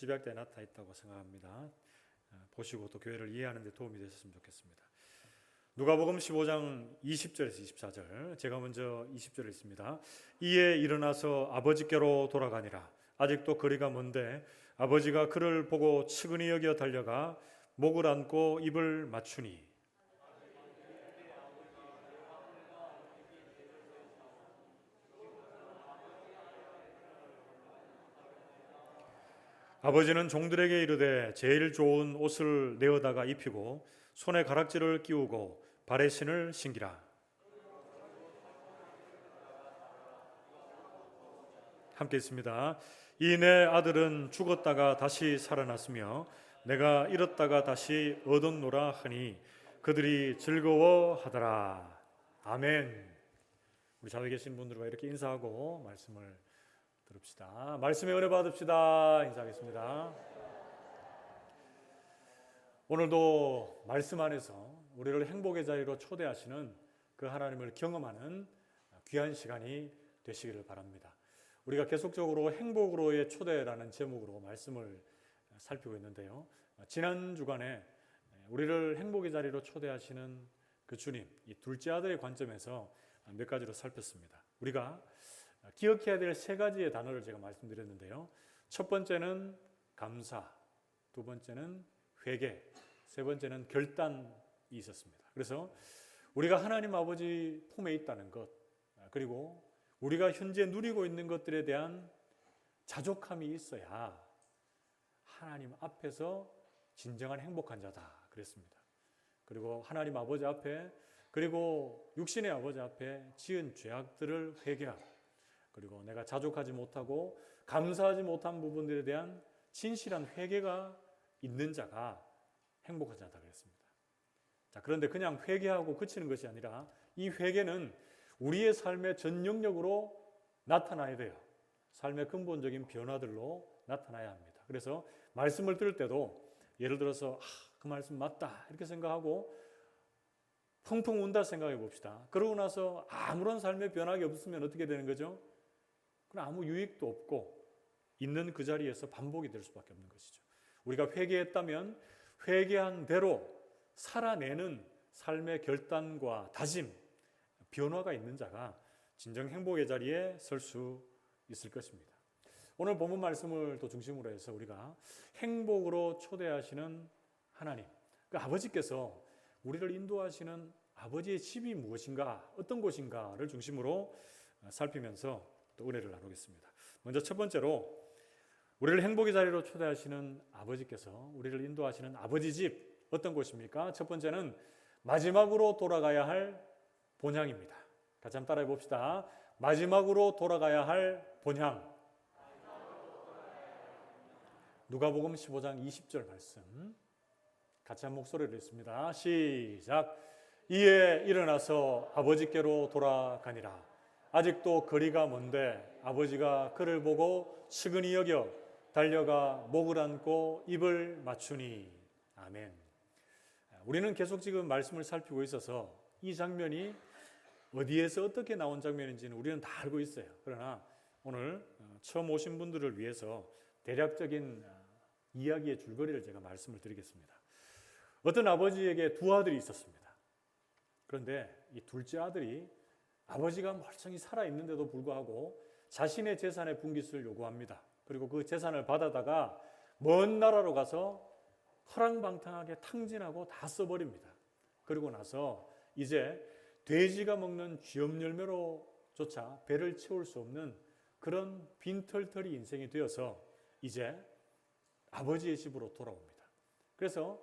집약대에 나타나 있다고 생각합니다. 보시고 또 교회를 이해하는 데 도움이 되셨으면 좋겠습니다. 누가복음 15장 20절에서 24절, 제가 먼저 20절을 읽습니다. 이에 일어나서 아버지께로 돌아가니라. 아직도 거리가 먼데 아버지가 그를 보고 측은히 여겨 달려가 목을 안고 입을 맞추니. 아버지는 종들에게 이르되 제일 좋은 옷을 내어다가 입히고 손에 가락지를 끼우고 발에 신을 신기라. 함께 있습니다. 이 내 아들은 죽었다가 다시 살아났으며 내가 잃었다가 다시 얻었노라 하니 그들이 즐거워하더라. 아멘. 우리 자리에 계신 분들과 이렇게 인사하고 말씀을 들읍시다. 말씀의 은혜 받읍시다. 인사하겠습니다. 오늘도 말씀 안에서 우리를 행복의 자리로 초대하시는 그 하나님을 경험하는 귀한 시간이 되시기를 바랍니다. 우리가 계속적으로 행복으로의 초대라는 제목으로 말씀을 살피고 있는데요. 지난 주간에 우리를 행복의 자리로 초대하시는 그 주님, 이 둘째 아들의 관점에서 몇 가지로 살폈습니다. 우리가 기억해야 될 세 가지의 단어를 제가 말씀드렸는데요. 첫 번째는 감사, 두 번째는 회개, 세 번째는 결단이 있었습니다. 그래서 우리가 하나님 아버지 품에 있다는 것, 그리고 우리가 현재 누리고 있는 것들에 대한 자족함이 있어야 하나님 앞에서 진정한 행복한 자다 그랬습니다. 그리고 하나님 아버지 앞에, 그리고 육신의 아버지 앞에 지은 죄악들을 회개하고, 그리고 내가 자족하지 못하고 감사하지 못한 부분들에 대한 진실한 회개가 있는 자가 행복한 자다 그랬습니다. 자, 그런데 그냥 회개하고 그치는 것이 아니라 이 회개는 우리의 삶의 전 영역으로 나타나야 돼요. 삶의 근본적인 변화들로 나타나야 합니다. 그래서 말씀을 들을 때도 예를 들어서 그 말씀 맞다 이렇게 생각하고 펑펑 운다 생각해 봅시다. 그러고 나서 아무런 삶의 변화가 없으면 어떻게 되는 거죠? 그럼 아무 유익도 없고 있는 그 자리에서 반복이 될 수밖에 없는 것이죠. 우리가 회개했다면 회개한 대로 살아내는 삶의 결단과 다짐, 변화가 있는 자가 진정 행복의 자리에 설 수 있을 것입니다. 오늘 본문 말씀을 또 중심으로 해서 우리가 행복으로 초대하시는 하나님, 그 아버지께서 우리를 인도하시는 아버지의 집이 무엇인가, 어떤 곳인가를 중심으로 살피면서 또 은혜를 나누겠습니다. 먼저 첫 번째로 우리를 행복의 자리로 초대하시는 아버지께서 우리를 인도하시는 아버지 집, 어떤 곳입니까? 첫 번째는 마지막으로 돌아가야 할 본향입니다. 같이 한번 따라해 봅시다. 마지막으로 돌아가야 할 본향. 누가복음 15장 20절 말씀 같이 한 목소리로 읽습니다. 시작. 이에 일어나서 아버지께로 돌아가니라. 아직도 거리가 먼데 아버지가 그를 보고 측은히 여겨 달려가 목을 안고 입을 맞추니. 아멘. 우리는 계속 지금 말씀을 살피고 있어서 이 장면이 어디에서 어떻게 나온 장면인지는 우리는 다 알고 있어요. 그러나 오늘 처음 오신 분들을 위해서 대략적인 이야기의 줄거리를 제가 말씀을 드리겠습니다. 어떤 아버지에게 두 아들이 있었습니다. 그런데 이 둘째 아들이 아버지가 멀쩡히 살아있는데도 불구하고 자신의 재산의 분깃을 요구합니다. 그리고 그 재산을 받아다가 먼 나라로 가서 허랑방탕하게 탕진하고 다 써버립니다. 그리고 나서 이제 돼지가 먹는 쥐염열매로조차 배를 채울 수 없는 그런 빈털터리 인생이 되어서 이제 아버지의 집으로 돌아옵니다. 그래서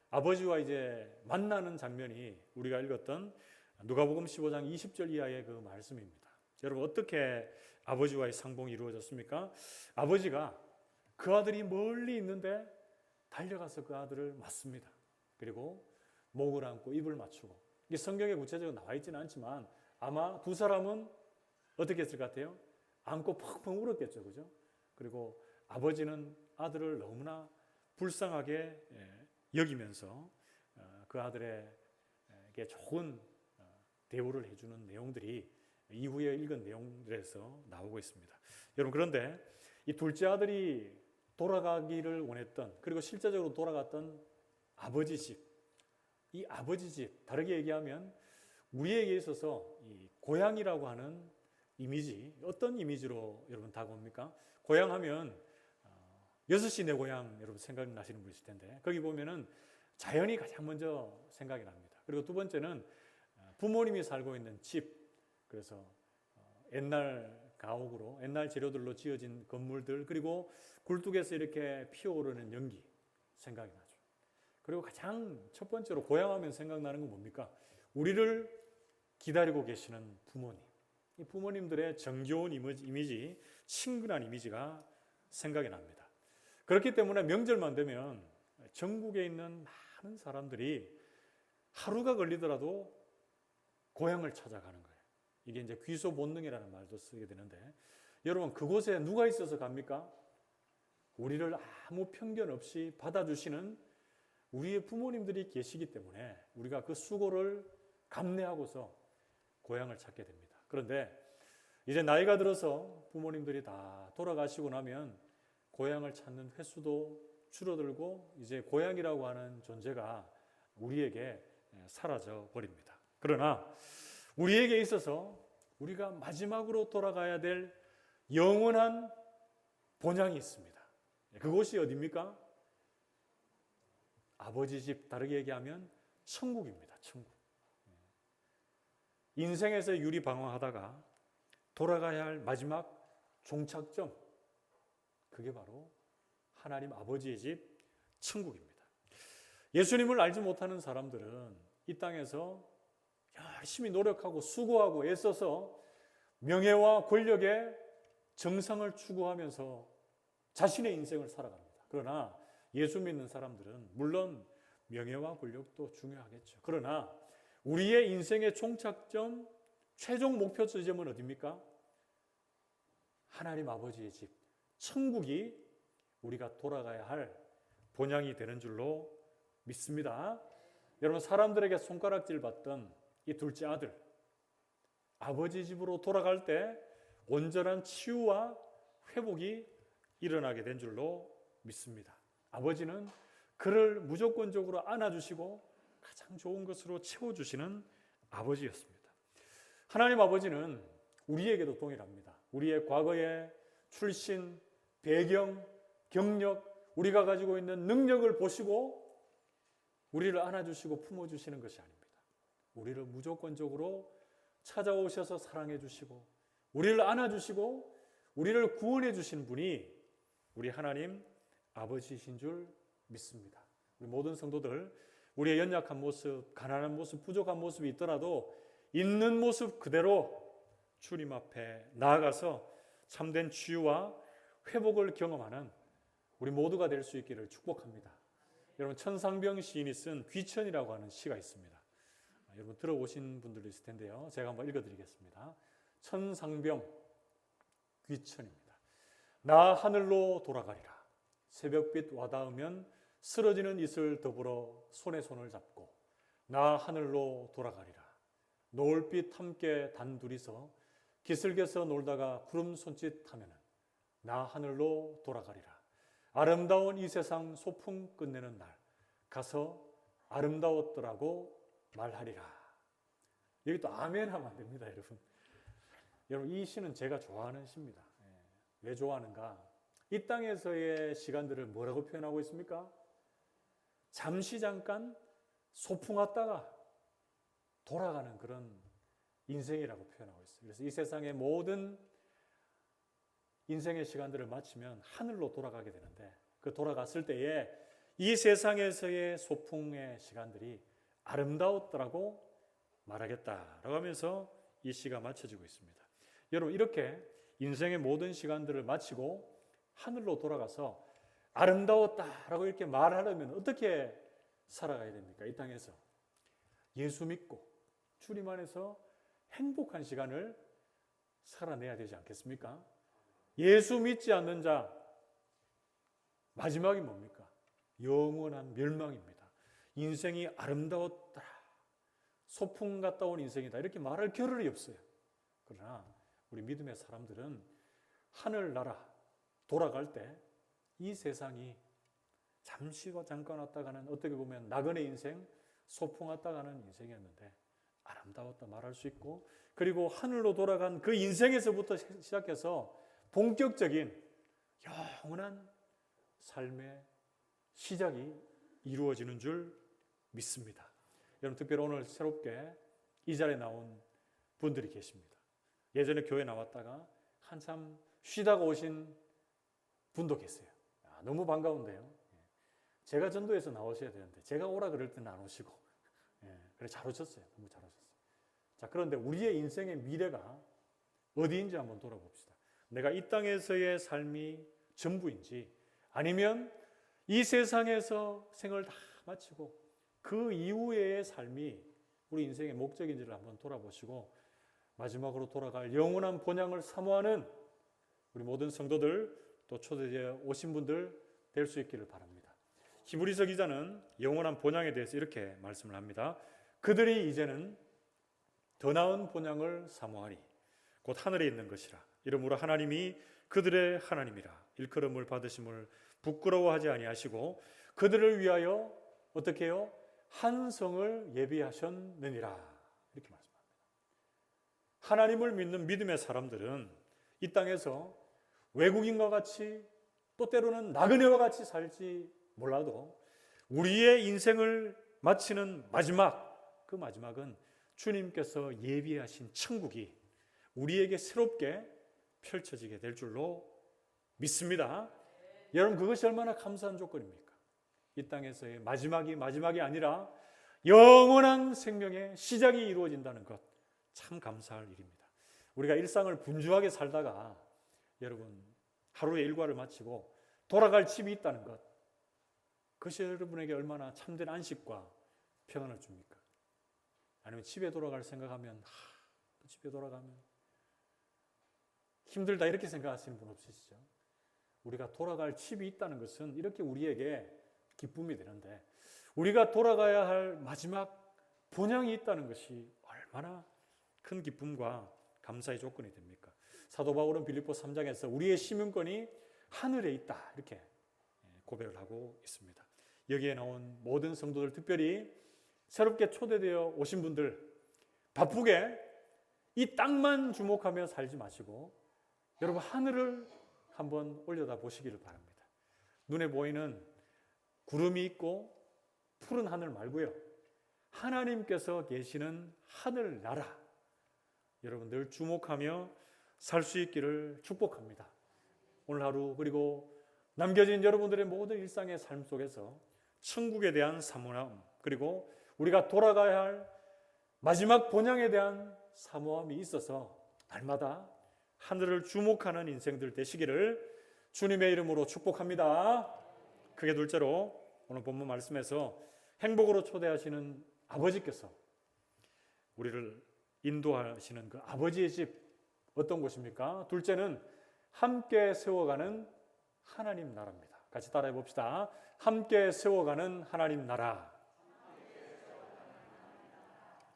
아버지와 이제 만나는 장면이 우리가 읽었던 누가복음 15장 20절 이하의 그 말씀입니다. 여러분, 어떻게 아버지와의 상봉이 이루어졌습니까? 아버지가 그 아들이 멀리 있는데 달려가서 그 아들을 맞습니다. 그리고 목을 안고 입을 맞추고, 이게 성경에 구체적으로 나와 있지는 않지만 아마 두 사람은 어떻게 했을 것 같아요? 안고 펑펑 울었겠죠, 그죠? 그리고 아버지는 아들을 너무나 불쌍하게 여기면서 그 아들에게 좋은 대우를 해주는 내용들이 이후에 읽은 내용들에서 나오고 있습니다. 여러분, 그런데 이 둘째 아들이 돌아가기를 원했던, 그리고 실제적으로 돌아갔던 아버지 집, 이 아버지 집, 다르게 얘기하면 우리에게 있어서 이 고향이라고 하는 이미지, 어떤 이미지로 여러분 다가옵니까? 고향하면 6시 내 고향 여러분 생각나시는 분 있을 텐데, 거기 보면은 자연이 가장 먼저 생각이 납니다. 그리고 두 번째는 부모님이 살고 있는 집, 그래서 옛날 가옥으로, 옛날 재료들로 지어진 건물들, 그리고 굴뚝에서 이렇게 피어오르는 연기 생각이 나죠. 그리고 가장 첫 번째로 고향하면 생각나는 건 뭡니까? 우리를 기다리고 계시는 부모님. 이 부모님들의 정겨운 이미지, 친근한 이미지가 생각이 납니다. 그렇기 때문에 명절만 되면 전국에 있는 많은 사람들이 하루가 걸리더라도 고향을 찾아가는 거예요. 이게 이제 귀소 본능이라는 말도 쓰게 되는데, 여러분 그곳에 누가 있어서 갑니까? 우리를 아무 편견 없이 받아주시는 우리의 부모님들이 계시기 때문에 우리가 그 수고를 감내하고서 고향을 찾게 됩니다. 그런데 이제 나이가 들어서 부모님들이 다 돌아가시고 나면 고향을 찾는 횟수도 줄어들고 이제 고향이라고 하는 존재가 우리에게 사라져 버립니다. 그러나 우리에게 있어서 우리가 마지막으로 돌아가야 될 영원한 본향이 있습니다. 그곳이 어디입니까? 아버지 집, 다르게 얘기하면 천국입니다. 천국. 인생에서 유리방황하다가 돌아가야 할 마지막 종착점, 그게 바로 하나님 아버지의 집 천국입니다. 예수님을 알지 못하는 사람들은 이 땅에서 열심히 노력하고 수고하고 애써서 명예와 권력의 정상을 추구하면서 자신의 인생을 살아갑니다. 그러나 예수 믿는 사람들은 물론 명예와 권력도 중요하겠죠. 그러나 우리의 인생의 종착점, 최종 목표 지점은 어디입니까? 하나님 아버지의 집, 천국이 우리가 돌아가야 할 본향이 되는 줄로 믿습니다. 여러분, 사람들에게 손가락질 받던 이 둘째 아들, 아버지 집으로 돌아갈 때 온전한 치유와 회복이 일어나게 된 줄로 믿습니다. 아버지는 그를 무조건적으로 안아주시고 가장 좋은 것으로 채워주시는 아버지였습니다. 하나님 아버지는 우리에게도 동일합니다. 우리의 과거의 출신, 배경, 경력, 우리가 가지고 있는 능력을 보시고 우리를 안아주시고 품어주시는 것이 아닙니다. 우리를 무조건적으로 찾아오셔서 사랑해 주시고 우리를 안아주시고 우리를 구원해 주신 분이 우리 하나님 아버지이신 줄 믿습니다. 우리 모든 성도들, 우리의 연약한 모습, 가난한 모습, 부족한 모습이 있더라도 있는 모습 그대로 주님 앞에 나아가서 참된 치유와 회복을 경험하는 우리 모두가 될 수 있기를 축복합니다. 여러분, 천상병 시인이 쓴 귀천이라고 하는 시가 있습니다. 여러분 들어보신 분들도 있을 텐데요. 제가 한번 읽어드리겠습니다. 천상병 귀천입니다. 나 하늘로 돌아가리라. 새벽빛 와닿으면 쓰러지는 이슬 더불어 손에 손을 잡고 나 하늘로 돌아가리라. 노을빛 함께 단둘이서 기슭에서 놀다가 구름 손짓하면은 나 하늘로 돌아가리라. 아름다운 이 세상 소풍 끝내는 날 가서 아름다웠더라고 말하리라. 여기 또 아멘 하면 안 됩니다, 여러분. 여러분, 이 시는 제가 좋아하는 시입니다. 왜 좋아하는가? 이 땅에서의 시간들을 뭐라고 표현하고 있습니까? 잠시 잠깐 소풍 왔다가 돌아가는 그런 인생이라고 표현하고 있어요. 그래서 이 세상의 모든 인생의 시간들을 마치면 하늘로 돌아가게 되는데, 그 돌아갔을 때에 이 세상에서의 소풍의 시간들이 아름다웠더라고 말하겠다라고 하면서 이 시가 마쳐지고 있습니다. 여러분, 이렇게 인생의 모든 시간들을 마치고 하늘로 돌아가서 아름다웠다라고 이렇게 말하려면 어떻게 살아가야 됩니까? 이 땅에서 예수 믿고 주님 안에서 행복한 시간을 살아내야 되지 않겠습니까? 예수 믿지 않는 자 마지막이 뭡니까? 영원한 멸망입니다. 인생이 아름다웠다, 소풍 갔다 온 인생이다, 이렇게 말할 겨를이 없어요. 그러나 우리 믿음의 사람들은 하늘나라 돌아갈 때 이 세상이 잠깐 왔다 가는, 어떻게 보면 나그네 인생, 소풍 왔다 가는 인생이었는데 아름다웠다 말할 수 있고, 그리고 하늘로 돌아간 그 인생에서부터 시작해서 본격적인 영원한 삶의 시작이 이루어지는 줄 믿습니다. 여러분, 특별히 오늘 새롭게 이 자리에 나온 분들이 계십니다. 예전에 교회 나왔다가 한참 쉬다가 오신 분도 계세요. 너무 반가운데요. 제가 전도해서 나오셔야 되는데 제가 오라 그럴 때는 안 오시고, 그래 잘 오셨어요. 너무 잘 오셨어요. 자, 그런데 우리의 인생의 미래가 어디인지 한번 돌아봅시다. 내가 이 땅에서의 삶이 전부인지, 아니면 이 세상에서 생을 다 마치고 그 이후의 삶이 우리 인생의 목적인지를 한번 돌아보시고, 마지막으로 돌아갈 영원한 본향을 사모하는 우리 모든 성도들, 또 초대되어 오신 분들 될 수 있기를 바랍니다. 히브리서 기자는 영원한 본향에 대해서 이렇게 말씀을 합니다. 그들이 이제는 더 나은 본향을 사모하니 곧 하늘에 있는 것이라. 이러므로 하나님이 그들의 하나님이라 일컬음을 받으심을 부끄러워하지 아니하시고 그들을 위하여 어떻게 해요? 한 성을 예비하셨느니라. 이렇게 말씀합니다. 하나님을 믿는 믿음의 사람들은 이 땅에서 외국인과 같이, 또 때로는 나그네와 같이 살지 몰라도 우리의 인생을 마치는 마지막, 그 마지막은 주님께서 예비하신 천국이 우리에게 새롭게 펼쳐지게 될 줄로 믿습니다. 여러분, 그것이 얼마나 감사한 조건입니까? 이 땅에서의 마지막이 아니라 영원한 생명의 시작이 이루어진다는 것, 참 감사할 일입니다. 우리가 일상을 분주하게 살다가 여러분 하루의 일과를 마치고 돌아갈 집이 있다는 것, 그것이 여러분에게 얼마나 참된 안식과 평안을 줍니까? 아니면 집에 돌아갈 생각하면 또 집에 돌아가면 힘들다 이렇게 생각하시는 분 없으시죠? 우리가 돌아갈 집이 있다는 것은 이렇게 우리에게 기쁨이 되는데, 우리가 돌아가야 할 마지막 본향이 있다는 것이 얼마나 큰 기쁨과 감사의 조건이 됩니까? 사도 바울은 빌립보 3장에서 우리의 시민권이 하늘에 있다 이렇게 고백을 하고 있습니다. 여기에 나온 모든 성도들, 특별히 새롭게 초대되어 오신 분들, 바쁘게 이 땅만 주목하며 살지 마시고 여러분 하늘을 한번 올려다 보시기를 바랍니다. 눈에 보이는 구름이 있고 푸른 하늘 말고요, 하나님께서 계시는 하늘 나라, 여러분 늘 주목하며 살 수 있기를 축복합니다. 오늘 하루, 그리고 남겨진 여러분들의 모든 일상의 삶 속에서 천국에 대한 사모함, 그리고 우리가 돌아가야 할 마지막 본향에 대한 사모함이 있어서 날마다 하늘을 주목하는 인생들 되시기를 주님의 이름으로 축복합니다. 그게 둘째로, 오늘 본문 말씀에서 행복으로 초대하시는 아버지께서 우리를 인도하시는 그 아버지의 집, 어떤 곳입니까? 둘째는 함께 세워가는 하나님 나라입니다. 같이 따라해 봅시다. 함께 세워가는 하나님 나라.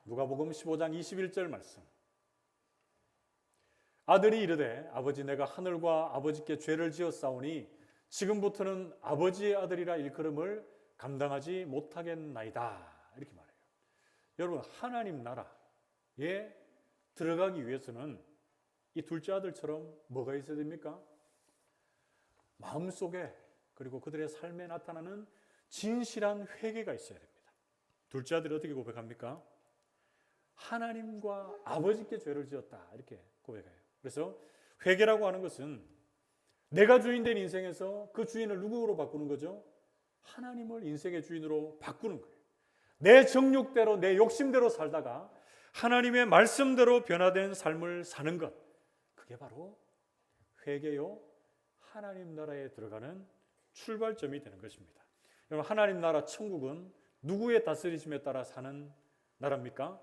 누가복음 15장 21절 말씀. 아들이 이르되 아버지, 내가 하늘과 아버지께 죄를 지었사오니 지금부터는 아버지의 아들이라 일컬음을 감당하지 못하겠나이다. 이렇게 말해요. 여러분, 하나님 나라에 들어가기 위해서는 이 둘째 아들처럼 뭐가 있어야 됩니까? 마음속에, 그리고 그들의 삶에 나타나는 진실한 회개가 있어야 됩니다. 둘째 아들이 어떻게 고백합니까? 하나님과 아버지께 죄를 지었다 이렇게 고백해요. 그래서 회개라고 하는 것은 내가 주인 된 인생에서 그 주인을 누구로 바꾸는 거죠? 하나님을 인생의 주인으로 바꾸는 거예요. 내 정욕대로, 내 욕심대로 살다가 하나님의 말씀대로 변화된 삶을 사는 것, 그게 바로 회개요, 하나님 나라에 들어가는 출발점이 되는 것입니다. 여러분, 하나님 나라 천국은 누구의 다스리심에 따라 사는 나라입니까?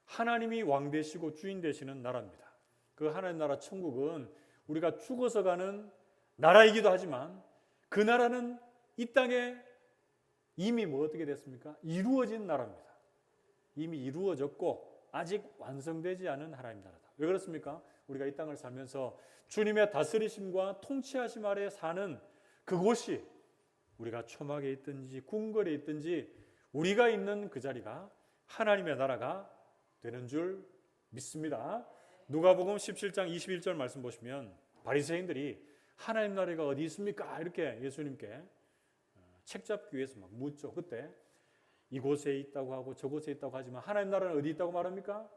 하나님이 왕 되시고 주인 되시는 나라입니다. 그 하나님 나라 천국은 우리가 죽어서 가는 나라이기도 하지만 그 나라는 이 땅에 이미 어떻게 됐습니까? 이루어진 나라입니다. 이미 이루어졌고 아직 완성되지 않은 하나님 나라다. 왜 그렇습니까? 우리가 이 땅을 살면서 주님의 다스리심과 통치하심 아래 사는 그곳이 우리가 초막에 있든지 궁궐에 있든지 우리가 있는 그 자리가 하나님의 나라가 되는 줄 믿습니다. 누가복음 17장 21절 말씀 보시면 바리새인들이 하나님 나라가 어디 있습니까? 이렇게 예수님께 책 잡기 위해서 막 묻죠. 그때 이곳에 있다고 하고 저곳에 있다고 하지만 하나님 나라는 어디 있다고 말합니까?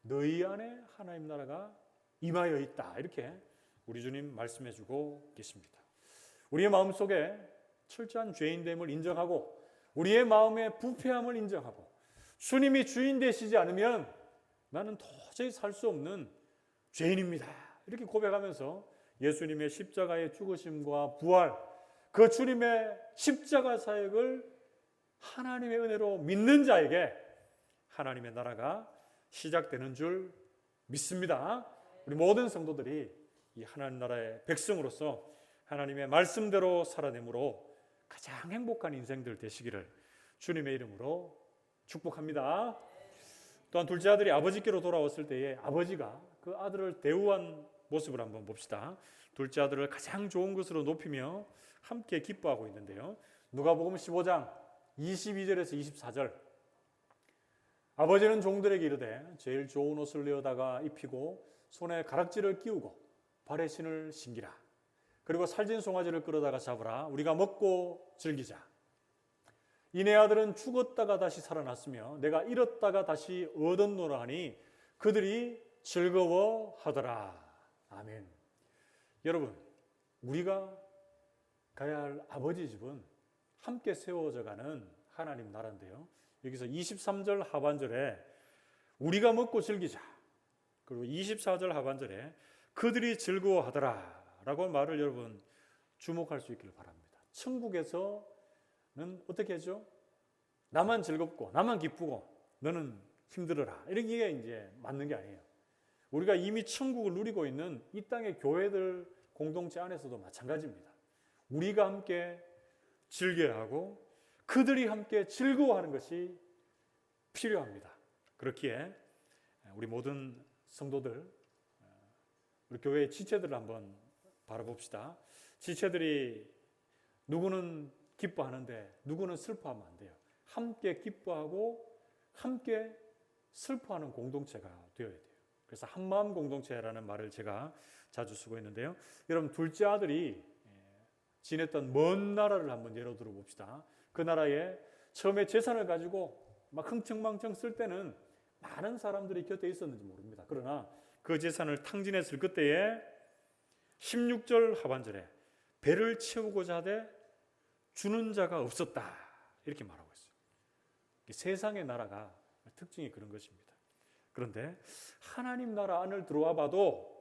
너희 안에 하나님 나라가 임하여 있다. 이렇게 우리 주님 말씀해 주고 계십니다. 우리의 마음속에 철저한 죄인됨을 인정하고 우리의 마음의 부패함을 인정하고 주님이 주인 되시지 않으면 나는 도저히 살 수 없는 죄인입니다. 이렇게 고백하면서 예수님의 십자가의 죽으심과 부활, 그 주님의 십자가 사역을 하나님의 은혜로 믿는 자에게 하나님의 나라가 시작되는 줄 믿습니다. 우리 모든 성도들이 이 하나님 나라의 백성으로서 하나님의 말씀대로 살아내므로 가장 행복한 인생들 되시기를 주님의 이름으로 축복합니다. 또한 둘째 아들이 아버지께로 돌아왔을 때에 아버지가 그 아들을 대우한 모습을 한번 봅시다. 둘째 아들을 가장 좋은 것으로 높이며 함께 기뻐하고 있는데요. 누가복음 15장 22절에서 24절. 아버지는 종들에게 이르되 제일 좋은 옷을 내어다가 입히고 손에 가락지를 끼우고 발에 신을 신기라. 그리고 살진 송아지를 끌어다가 잡으라. 우리가 먹고 즐기자. 이내 아들은 죽었다가 다시 살아났으며 내가 잃었다가 다시 얻었노라 하니 그들이 즐거워하더라. 아멘. 여러분, 우리가 가야 할 아버지 집은 함께 세워져가는 하나님 나라인데요. 여기서 23절 하반절에 우리가 먹고 즐기자. 그리고 24절 하반절에 그들이 즐거워하더라 라고 말을 여러분 주목할 수 있기를 바랍니다. 천국에서는 어떻게 하죠? 나만 즐겁고 나만 기쁘고 너는 힘들어라. 이런 게 이제 맞는 게 아니에요. 우리가 이미 천국을 누리고 있는 이 땅의 교회들 공동체 안에서도 마찬가지입니다. 우리가 함께 즐겨야 하고 그들이 함께 즐거워하는 것이 필요합니다. 그렇기에 우리 모든 성도들, 우리 교회의 지체들을 한번 바라봅시다. 지체들이 누구는 기뻐하는데 누구는 슬퍼하면 안 돼요. 함께 기뻐하고 함께 슬퍼하는 공동체가 되어야 돼요. 그래서 한마음 공동체라는 말을 제가 자주 쓰고 있는데요. 여러분, 둘째 아들이 지냈던 먼 나라를 한번 예로 들어 봅시다. 그 나라에 처음에 재산을 가지고 막 흥청망청 쓸 때는 많은 사람들이 곁에 있었는지 모릅니다. 그러나 그 재산을 탕진했을 그때에 16절 하반절에 배를 채우고자 하되 주는 자가 없었다. 이렇게 말하고 있어요. 세상의 나라가 특징이 그런 것입니다. 그런데 하나님 나라 안을 들어와 봐도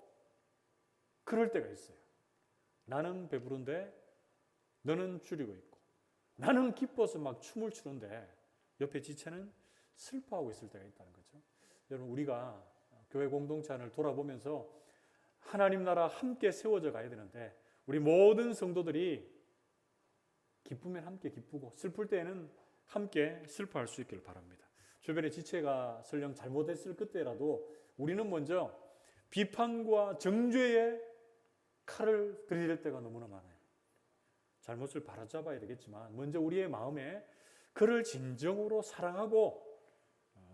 그럴 때가 있어요. 나는 배부른데 너는 줄이고 있고 나는 기뻐서 막 춤을 추는데 옆에 지체는 슬퍼하고 있을 때가 있다는 거죠. 여러분, 우리가 교회 공동체 안을 돌아보면서 하나님 나라 함께 세워져 가야 되는데 우리 모든 성도들이 기쁘면 함께 기쁘고 슬플 때에는 함께 슬퍼할 수 있기를 바랍니다. 주변에 지체가 설령 잘못했을 그때라도 우리는 먼저 비판과 정죄의 칼을 들이댈 때가 너무나 많아요. 잘못을 바로잡아야 되겠지만 먼저 우리의 마음에 그를 진정으로 사랑하고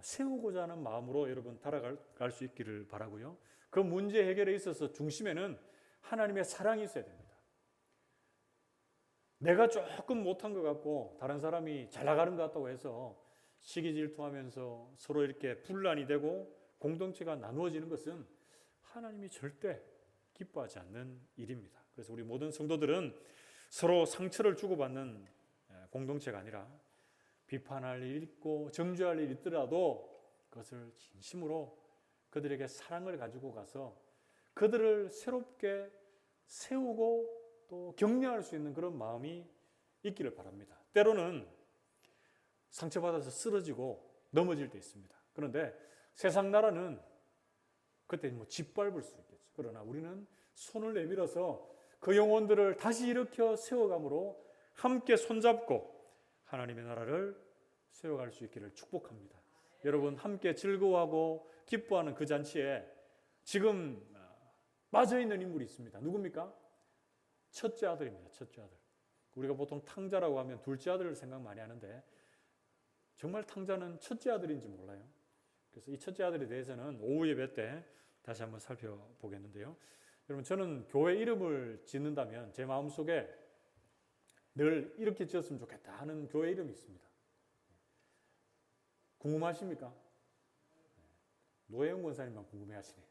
세우고자 하는 마음으로 여러분 달아갈 수 있기를 바라고요. 그 문제 해결에 있어서 중심에는 하나님의 사랑이 있어야 됩니다. 내가 조금 못한 것 같고 다른 사람이 잘 나가는 것 같다고 해서 시기 질투하면서 서로 이렇게 분란이 되고 공동체가 나누어지는 것은 하나님이 절대 기뻐하지 않는 일입니다. 그래서 우리 모든 성도들은 서로 상처를 주고받는 공동체가 아니라 비판할 일이 있고 정죄할 일이 있더라도 그것을 진심으로 그들에게 사랑을 가지고 가서 그들을 새롭게 세우고 또 격려할 수 있는 그런 마음이 있기를 바랍니다. 때로는 상처받아서 쓰러지고 넘어질 때 있습니다. 그런데 세상 나라는 그때 짓밟을 수 있겠죠. 그러나 우리는 손을 내밀어서 그 영혼들을 다시 일으켜 세워감으로 함께 손잡고 하나님의 나라를 세워갈 수 있기를 축복합니다. 여러분, 함께 즐거워하고 기뻐하는 그 잔치에 지금 빠져있는 인물이 있습니다. 누굽니까? 첫째 아들입니다. 첫째 아들. 우리가 보통 탕자라고 하면 둘째 아들을 생각 많이 하는데 정말 탕자는 첫째 아들인지 몰라요. 그래서 이 첫째 아들에 대해서는 오후 예배 때 다시 한번 살펴보겠는데요. 여러분, 저는 교회 이름을 짓는다면 제 마음속에 늘 이렇게 지었으면 좋겠다 하는 교회 이름이 있습니다. 궁금하십니까? 노혜영 권사님만 궁금해하시네요.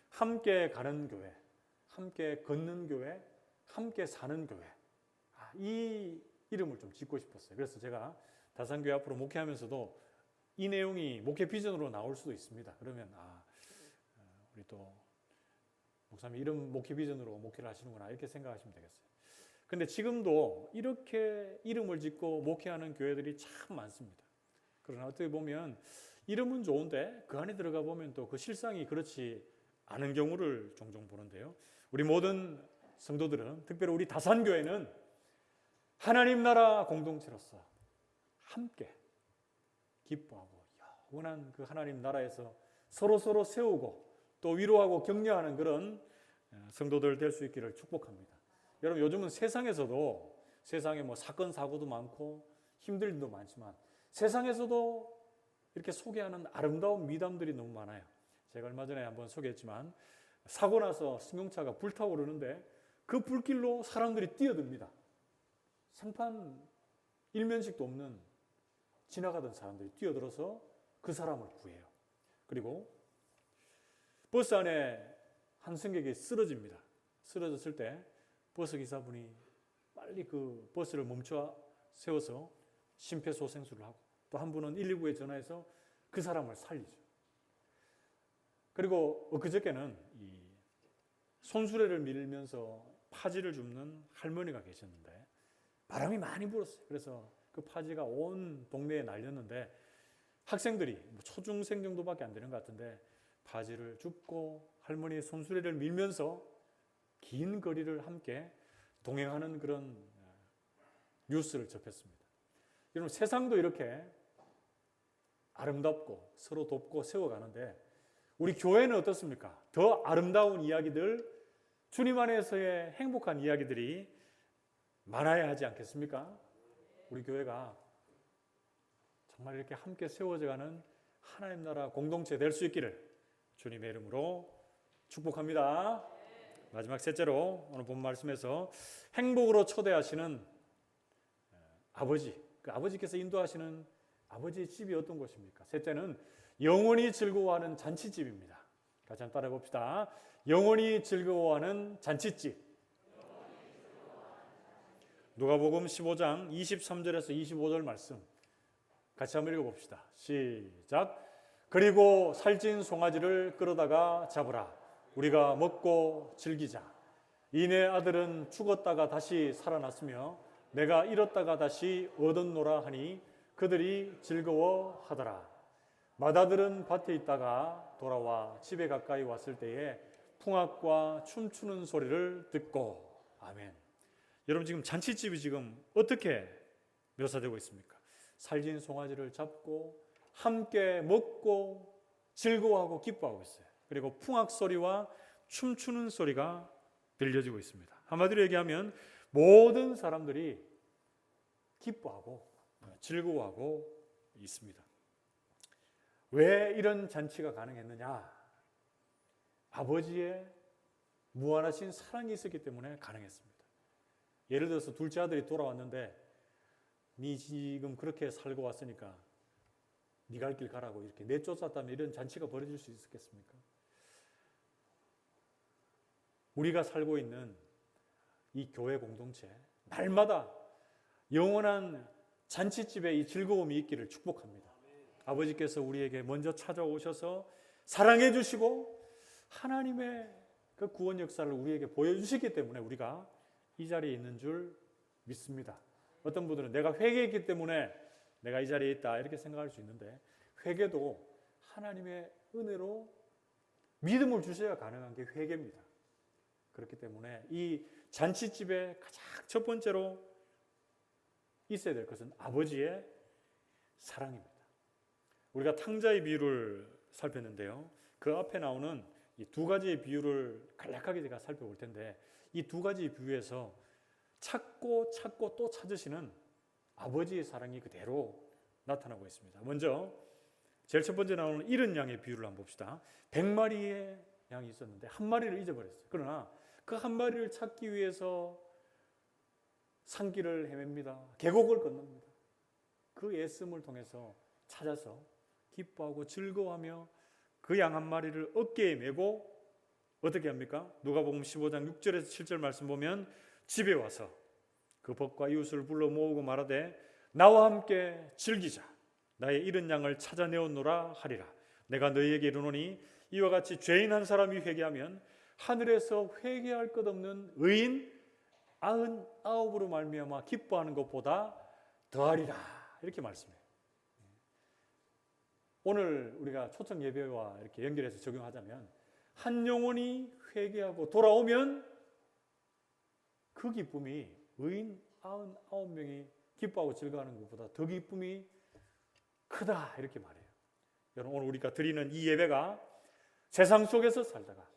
함께 가는 교회, 함께 걷는 교회, 함께 사는 교회. 이 이름을 좀 짓고 싶었어요. 그래서 제가 다산교회 앞으로 목회하면서도 이 내용이 목회 비전으로 나올 수도 있습니다. 그러면 우리 또 목사님 이런 목회 비전으로 목회를 하시는구나 이렇게 생각하시면 되겠어요. 근데 지금도 이렇게 이름을 짓고 목회하는 교회들이 참 많습니다. 그러나 어떻게 보면 이름은 좋은데 그 안에 들어가 보면 또 그 실상이 그렇지 않은 경우를 종종 보는데요. 우리 모든 성도들은, 특별히 우리 다산교회는 하나님 나라 공동체로서 함께 기뻐하고 영원한 그 하나님 나라에서 서로 세우고 또 위로하고 격려하는 그런 성도들 될 수 있기를 축복합니다. 여러분, 요즘은 세상에서도 세상에 뭐 사건 사고도 많고 힘들 일도 많지만 세상에서도 이렇게 소개하는 아름다운 미담들이 너무 많아요. 제가 얼마 전에 한번 소개했지만 사고 나서 승용차가 불타오르는데 그 불길로 사람들이 뛰어듭니다. 생판 일면식도 없는 지나가던 사람들이 뛰어들어서 그 사람을 구해요. 그리고 버스 안에 한 승객이 쓰러집니다. 쓰러졌을 때 버스 기사분이 빨리 그 버스를 멈춰 세워서 심폐소생술을 하고 또 한 분은 119에 전화해서 그 사람을 살리죠. 그리고 엊그저께는 이 손수레를 밀면서 파지를 줍는 할머니가 계셨는데 바람이 많이 불었어요. 그래서 그 파지가 온 동네에 날렸는데 학생들이 초중생 정도밖에 안 되는 것 같은데 파지를 줍고 할머니의 손수레를 밀면서 긴 거리를 함께 동행하는 그런 뉴스를 접했습니다. 여러분, 세상도 이렇게 아름답고 서로 돕고 세워가는데 우리 교회는 어떻습니까? 더 아름다운 이야기들, 주님 안에서의 행복한 이야기들이 많아야 하지 않겠습니까? 우리 교회가 정말 이렇게 함께 세워져가는 하나님 나라 공동체 될 수 있기를 주님의 이름으로 축복합니다. 마지막 셋째로 오늘 본 말씀에서 행복으로 초대하시는 아버지, 그 아버지께서 인도하시는 아버지의 집이 어떤 곳입니까? 셋째는 영원히 즐거워하는 잔치집입니다. 같이 한번 따라해 봅시다. 영원히 즐거워하는 잔치집. 누가복음 15장 23절에서 25절 말씀 같이 한번 읽어봅시다. 시작. 그리고 살찐 송아지를 끌어다가 잡으라. 우리가 먹고 즐기자. 이내 아들은 죽었다가 다시 살아났으며 내가 잃었다가 다시 얻었노라 하니 그들이 즐거워하더라. 맏아들은 밭에 있다가 돌아와 집에 가까이 왔을 때에 풍악과 춤추는 소리를 듣고. 아멘. 여러분, 지금 잔치집이 지금 어떻게 묘사되고 있습니까? 살진 송아지를 잡고 함께 먹고 즐거워하고 기뻐하고 있어요. 그리고 풍악 소리와 춤추는 소리가 들려지고 있습니다. 한마디로 얘기하면 모든 사람들이 기뻐하고 즐거워하고 있습니다. 왜 이런 잔치가 가능했느냐? 아버지의 무한하신 사랑이 있었기 때문에 가능했습니다. 예를 들어서 둘째 아들이 돌아왔는데 네 지금 그렇게 살고 왔으니까 네 갈 길 가라고 이렇게 내쫓았다면 이런 잔치가 벌어질 수 있었겠습니까? 우리가 살고 있는 이 교회 공동체, 날마다 영원한 잔치집에 이 즐거움이 있기를 축복합니다. 아버지께서 우리에게 먼저 찾아오셔서 사랑해 주시고 하나님의 그 구원 역사를 우리에게 보여주시기 때문에 우리가 이 자리에 있는 줄 믿습니다. 어떤 분들은 내가 회개했기 때문에 내가 이 자리에 있다 이렇게 생각할 수 있는데 회개도 하나님의 은혜로 믿음을 주셔야 가능한 게 회개입니다. 그렇기 때문에 이 잔치집에 가장 첫 번째로 있어야 될 것은 아버지의 사랑입니다. 우리가 탕자의 비유를 살폈는데요. 그 앞에 나오는 이 두 가지의 비유를 간략하게 제가 살펴볼 텐데 이 두 가지 비유에서 찾고 찾고 또 찾으시는 아버지의 사랑이 그대로 나타나고 있습니다. 먼저 제일 첫 번째 나오는 잃은 양의 비유를 한번 봅시다. 100마리의 양이 있었는데 한 마리를 잊어버렸어요. 그러나 그 한 마리를 찾기 위해서 산길을 헤맵니다. 계곡을 건넙니다. 그 애씀을 통해서 찾아서 기뻐하고 즐거워하며 그 양 한 마리를 어깨에 메고 어떻게 합니까? 누가복음 15장 6절에서 7절 말씀 보면 집에 와서 그 벗과 이웃을 불러 모으고 말하되 나와 함께 즐기자. 나의 잃은 양을 찾아내었노라 하리라. 내가 너희에게 이르노니 이와 같이 죄인 한 사람이 회개하면 하늘에서 회개할 것 없는 의인 99으로 말미암아 기뻐하는 것보다 더하리라. 이렇게 말씀해요. 오늘 우리가 초청 예배와 이렇게 연결해서 적용하자면 한 영혼이 회개하고 돌아오면 그 기쁨이 의인 99명이 기뻐하고 즐거워하는 것보다 더 기쁨이 크다 이렇게 말해요. 여러분 오늘 우리가 드리는 이 예배가 세상 속에서 살다가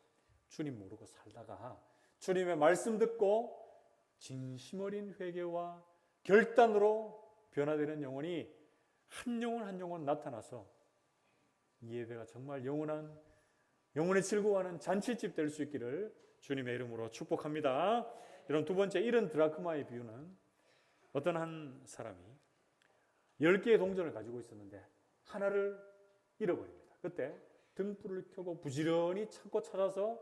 주님 모르고 살다가 주님의 말씀 듣고 진심 어린 회개와 결단으로 변화되는 영혼이 한 영혼 한 영혼 나타나서 이 예배가 정말 영혼의 즐거워하는 잔치집 될 수 있기를 주님의 이름으로 축복합니다. 여러분 두 번째 잃은 드라크마의 비유는 어떤 한 사람이 10개의 동전을 가지고 있었는데 하나를 잃어버립니다. 그때 등불을 켜고 부지런히 찾고 찾아서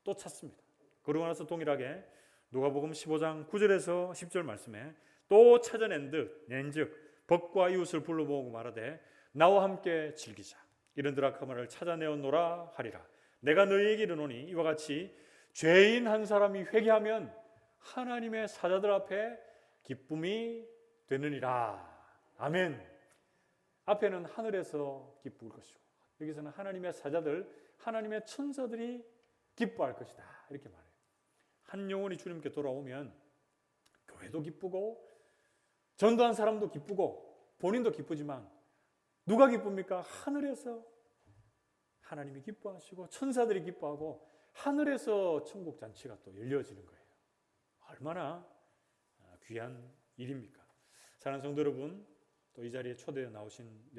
또 찾습니다. 그러고 나서 동일하게 누가복음 15장 9절에서 10절 말씀에 또 찾아낸즉 벗과 이웃을 불러 모으고 말하되 나와 함께 즐기자. 이런 드라크마를 찾아내었노라 하리라. 내가 너희에게 이르노니 이와 같이 죄인 한 사람이 회개하면 하나님의 사자들 앞에 기쁨이 되느니라. 아멘. 앞에는 하늘에서 기쁠 것이고 여기서는 하나님의 사자들, 하나님의 천사들이 기뻐할 것이다. 이렇게 말해요. 한 영혼이 주님께 돌아오면 교회도 기쁘고 전도한 사람도 기쁘고 본인도 기쁘지만 누가 기쁩니까? 하늘에서 하나님이 기뻐하시고 천사들이 기뻐하고 하늘에서 천국 잔치가 또 열려지는 거예요. 얼마나 귀한 일입니까? 사랑하는 성도 여러분, 또 이 자리에 초대해 나오신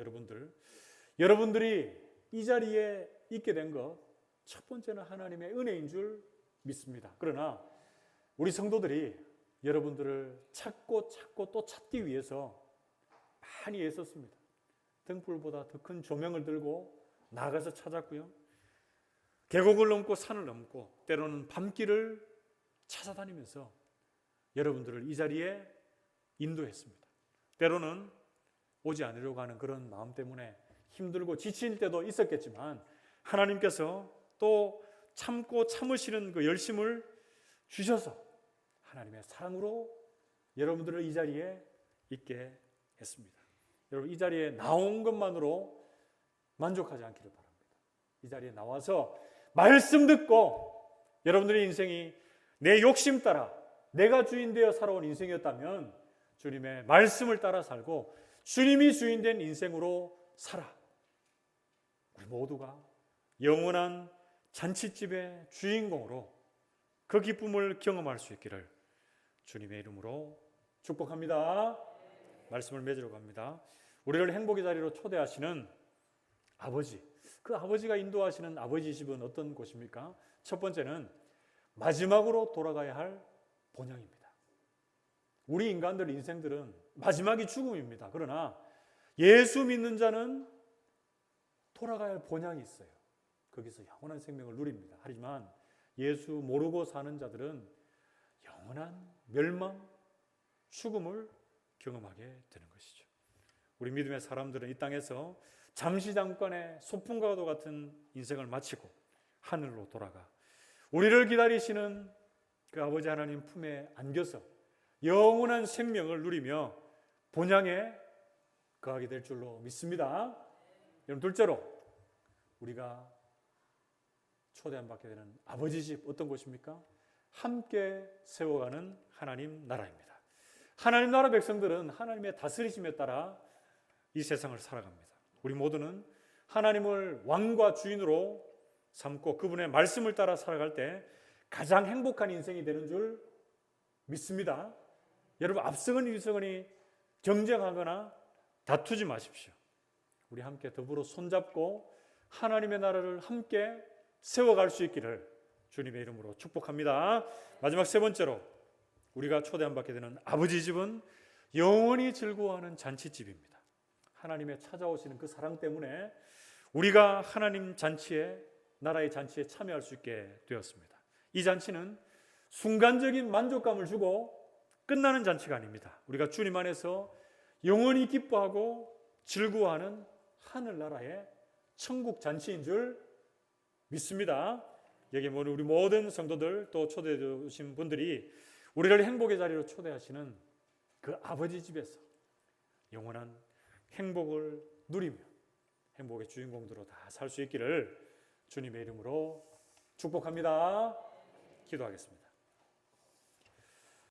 여러분들이 이 자리에 있게 된 것 첫 번째는 하나님의 은혜인 줄 믿습니다. 그러나 우리 성도들이 여러분들을 찾고 또 찾기 위해서 많이 애썼습니다. 등불보다 더 큰 조명을 들고 나가서 찾았고요. 계곡을 넘고 산을 넘고 때로는 밤길을 찾아다니면서 여러분들을 이 자리에 인도했습니다. 때로는 오지 않으려고 하는 그런 마음 때문에 힘들고 지칠 때도 있었겠지만 하나님께서 또 참고 참으시는 그 열심을 주셔서 하나님의 사랑으로 여러분들을 이 자리에 있게 했습니다. 여러분 이 자리에 나온 것만으로 만족하지 않기를 바랍니다. 이 자리에 나와서 말씀 듣고 여러분들의 인생이 내 욕심 따라 내가 주인 되어 살아온 인생이었다면 주님의 말씀을 따라 살고 주님이 주인 된 인생으로 살아 우리 모두가 영원한 잔치집의 주인공으로 그 기쁨을 경험할 수 있기를 주님의 이름으로 축복합니다. 말씀을 맺으러 갑니다. 우리를 행복의 자리로 초대하시는 아버지, 그 아버지가 인도하시는 아버지 집은 어떤 곳입니까? 첫 번째는 마지막으로 돌아가야 할 본향입니다. 우리 인간들 인생들은 마지막이 죽음입니다. 그러나 예수 믿는 자는 돌아가야 할 본향이 있어요. 거기서 영원한 생명을 누립니다. 하지만 예수 모르고 사는 자들은 영원한 멸망, 죽음을 경험하게 되는 것이죠. 우리 믿음의 사람들은 이 땅에서 잠시 잠깐의 소풍과도 같은 인생을 마치고 하늘로 돌아가 우리를 기다리시는 그 아버지 하나님 품에 안겨서 영원한 생명을 누리며 본향에 거하게 될 줄로 믿습니다. 여러분 둘째로 우리가 초대함 받게 되는 아버지 집 어떤 곳입니까? 함께 세워가는 하나님 나라입니다. 하나님 나라 백성들은 하나님의 다스리심에 따라 이 세상을 살아갑니다. 우리 모두는 하나님을 왕과 주인으로 삼고 그분의 말씀을 따라 살아갈 때 가장 행복한 인생이 되는 줄 믿습니다. 여러분, 앞서거니 뒤서거니 경쟁하거나 다투지 마십시오. 우리 함께 더불어 손잡고 하나님의 나라를 함께 세워갈 수 있기를 주님의 이름으로 축복합니다. 마지막 세 번째로 우리가 초대함 받게 되는 아버지 집은 영원히 즐거워하는 잔치집입니다. 하나님의 찾아오시는 그 사랑 때문에 우리가 하나님 잔치에, 나라의 잔치에 참여할 수 있게 되었습니다. 이 잔치는 순간적인 만족감을 주고 끝나는 잔치가 아닙니다. 우리가 주님 안에서 영원히 기뻐하고 즐거워하는 하늘나라의 천국 잔치인 줄 믿습니다. 여기 모든 우리 모든 성도들, 또 초대해 주신 분들이 우리를 행복의 자리로 초대하시는 그 아버지 집에서 영원한 행복을 누리며 행복의 주인공들로 다 살 수 있기를 주님의 이름으로 축복합니다. 기도하겠습니다.